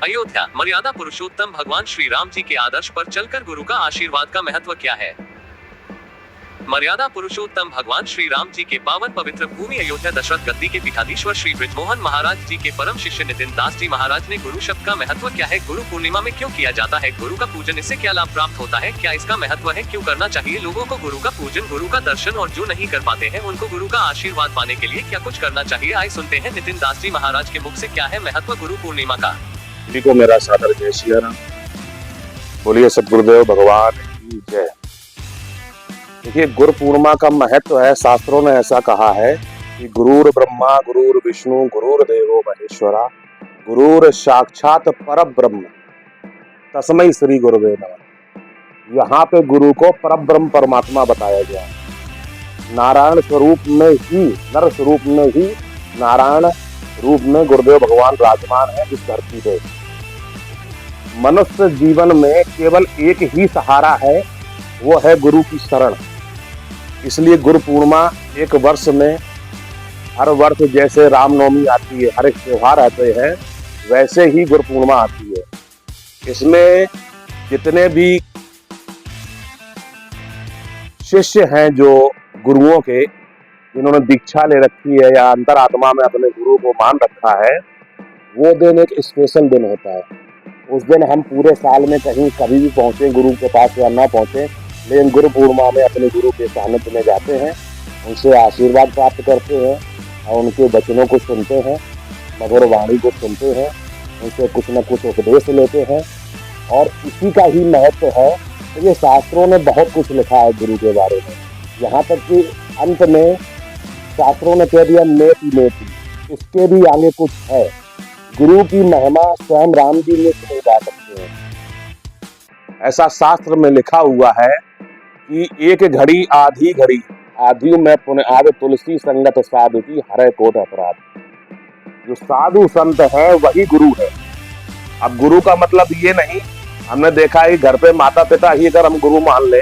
अयोध्या, मर्यादा पुरुषोत्तम भगवान श्री राम जी के आदर्श पर चलकर गुरु का आशीर्वाद का महत्व क्या है। मर्यादा पुरुषोत्तम भगवान श्री राम जी के पावन पवित्र भूमि अयोध्या दशरथ गद्दी के पीठाधीश्वर श्री बृजमोहन महाराज जी के परम शिष्य नितिन दास जी महाराज ने गुरु शब्द का महत्व क्या है, गुरु पूर्णिमा में क्यों किया जाता है, गुरु का पूजन इससे क्या लाभ प्राप्त होता है, क्या इसका महत्व है, क्यों करना चाहिए लोगों को गुरु का पूजन, गुरु का दर्शन, और जो नहीं कर पाते हैं उनको गुरु का आशीर्वाद पाने के लिए क्या कुछ करना चाहिए। आइए सुनते हैं नितिन दास जी महाराज के मुख से क्या है महत्व गुरु पूर्णिमा का। सभी को मेरा सादर जय श्री राम। बोलिए सतगुरुदेव भगवान की जय। देखिए, गुरु पूर्णिमा का महत्व है, शास्त्रों ने ऐसा कहा है कि गुरुर ब्रह्मा गुरुर विष्णु गुरुर देवो महेश्वरा गुरुर साक्षात परब्रह्म तस्मै श्री गुरुवे नमः। यहाँ पे गुरु को परब्रह्म परमात्मा बताया गया है। नारायण स्वरूप में ही, नर स्वरूप में ही नारायण रूप में गुरुदेव भगवान विराजमान है इस धरती पे। मनुष्य जीवन में केवल एक ही सहारा है, वो है गुरु की शरण। इसलिए गुरु पूर्णिमा एक वर्ष में, हर वर्ष जैसे रामनवमी आती है, हर एक त्योहार आते हैं, वैसे ही गुरु पूर्णिमा आती है। इसमें जितने भी शिष्य हैं जो गुरुओं के, जिन्होंने दीक्षा ले रखी है या अंतरात्मा में अपने गुरु को मान रखा है, वो दिन एक स्पेशल दिन होता है। उस दिन हम पूरे साल में कहीं कभी भी पहुंचे गुरु के पास या ना पहुंचे, लेकिन गुरु पूर्णिमा में अपने गुरु के सानिध्य में जाते हैं, उनसे आशीर्वाद प्राप्त करते हैं और उनके वचनों को सुनते हैं, मधुर वाणी को सुनते हैं, उनसे कुछ न कुछ उपदेश लेते हैं। और इसी का ही महत्व है। तो ये शास्त्रों ने बहुत कुछ लिखा है गुरु के बारे में, यहाँ तक कि अंत में शास्त्रों ने कह दिया नेति नेति, इसके भी आगे कुछ है। गुरु की महिमा स्वयं राम जी ने नहीं गा सकते हैं। ऐसा शास्त्र में लिखा हुआ है कि एक घड़ी आधी घड़ी आधी में पुण्य आदि तुलसी संगत साधु की हरे कोट अपराध। जो साधु संत है वही गुरु है। अब गुरु का मतलब ये नहीं, हमने देखा है घर पे माता पिता ही अगर हम गुरु मान ले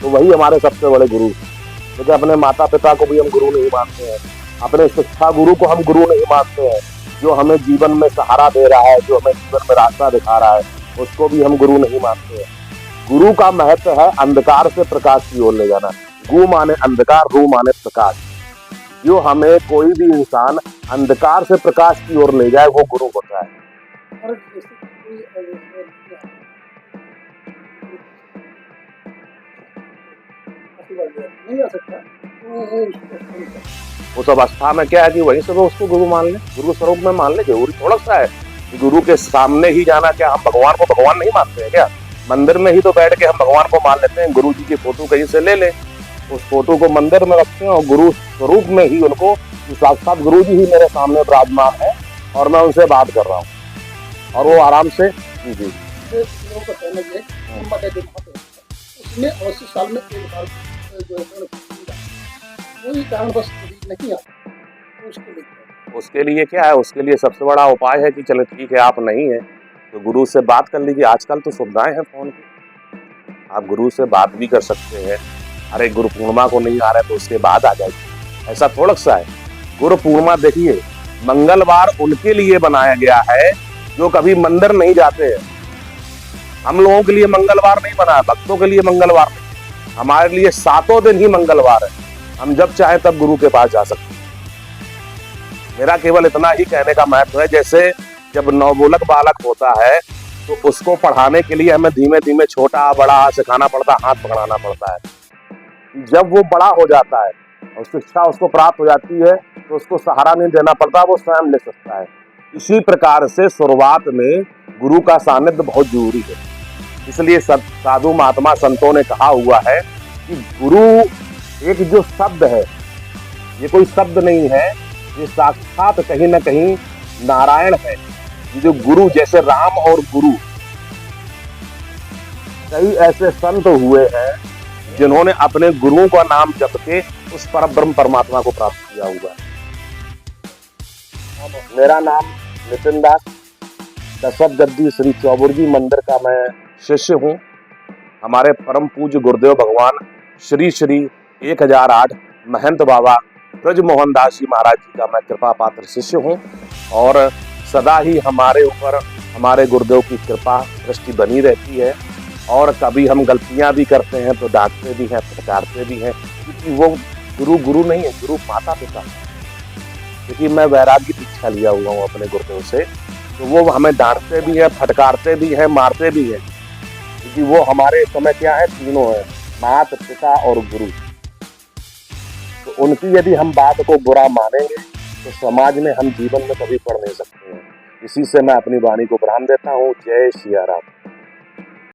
तो वही हमारे सबसे बड़े गुरु। क्योंकि अपने माता पिता को भी हम गुरु नहीं मानते हैं, अपने शिक्षा गुरु को हम गुरु नहीं मानते हैं। जो हमें जीवन में सहारा दे रहा है, जो हमें जीवन में रास्ता दिखा रहा है, उसको भी हम गुरु नहीं मानते हैं। गुरु का महत्व है अंधकार से प्रकाश की ओर ले जाना। गु माने अंधकार, रू माने प्रकाश। जो हमें कोई भी इंसान अंधकार से प्रकाश की ओर ले जाए वो गुरु होता है। उस अवस्था में क्या है कि वहीं से वो उसको गुरु मान ले, गुरु स्वरूप में मान ले। जरूरी थोड़ा सा है कि गुरु के सामने ही जाना। क्या हम भगवान को भगवान नहीं मानते हैं क्या? मंदिर में ही तो बैठ के हम भगवान को मान लेते हैं। गुरु जी की फोटो कहीं से ले ले, उस फोटो को मंदिर में रखते हैं और गुरु स्वरूप में ही उनको, साक्षात गुरु जी ही मेरे सामने विराजमान है और मैं उनसे बात कर रहा हूँ और वो आराम से जी उसके लिए क्या है, उसके लिए सबसे बड़ा उपाय है कि चलो ठीक है आप नहीं है तो गुरु से बात कर लीजिए। आजकल तो सुविधाएं हैं फोन की, आप गुरु से बात भी कर सकते हैं। अरे गुरु पूर्णिमा को नहीं आ रहा है तो उसके बाद आ जाएगी, ऐसा थोड़ा सा है। गुरु पूर्णिमा देखिए, मंगलवार उनके लिए बनाया गया है जो कभी मंदिर नहीं जाते हैं। हम लोगों के लिए मंगलवार नहीं बना है, भक्तों के लिए मंगलवार नहीं, हमारे लिए सातों दिन ही मंगलवार है। हम जब चाहे तब गुरु के पास जा सकते हैं। मेरा केवल इतना ही कहने का महत्व है, जैसे जब नवबोलक बालक होता है तो उसको पढ़ाने के लिए हमें धीमे धीमे छोटा बड़ा सिखाना पड़ता है, हाथ पकड़ाना पड़ता है। जब वो बड़ा हो जाता है और शिक्षा उसको प्राप्त हो जाती है तो उसको सहारा नहीं देना पड़ता, वो स्वयं ले सकता है। इसी प्रकार से शुरुआत में गुरु का सानिध्य बहुत जरूरी है। इसलिए साधु महात्मा संतों ने कहा हुआ है कि गुरु एक जो शब्द है, ये कोई शब्द नहीं है, ये साक्षात कहीं ना कहीं नारायण है। जो गुरु, जैसे राम और गुरु, कई ऐसे संत हुए हैं जिन्होंने अपने गुरुओं का नाम जप के उस परब्रह्म परमात्मा को प्राप्त किया हुआ है। मेरा नाम नितिन दास, दशरथ गद्दी श्री चौबुर्गी मंदिर का मैं शिष्य हूँ। हमारे परम पूज्य गुरुदेव भगवान श्री श्री 1008 महंत बाबा बृजमोहन दास जी महाराज जी का मैं कृपा पात्र शिष्य हूँ और सदा ही हमारे ऊपर हमारे गुरुदेव की कृपा दृष्टि बनी रहती है। और कभी हम गलतियां भी करते हैं तो डांटते भी हैं, फटकारते भी हैं, क्योंकि वो गुरु नहीं है, गुरु माता पिता है। क्योंकि मैं वैराग्य दीक्षा लिया हुआ हूँ अपने गुरुदेव से, तो वो हमें डांटते भी हैं, फटकारते भी हैं, मारते भी हैं, क्योंकि वो हमारे समय क्या है, तीनों है, माता पिता और गुरु। तो उनकी यदि हम बात को बुरा मानेंगे तो समाज में हम जीवन में कभी पढ़ नहीं सकते हैं। इसी से मैं अपनी वाणी को विराम देता हूँ। जय सिया राम।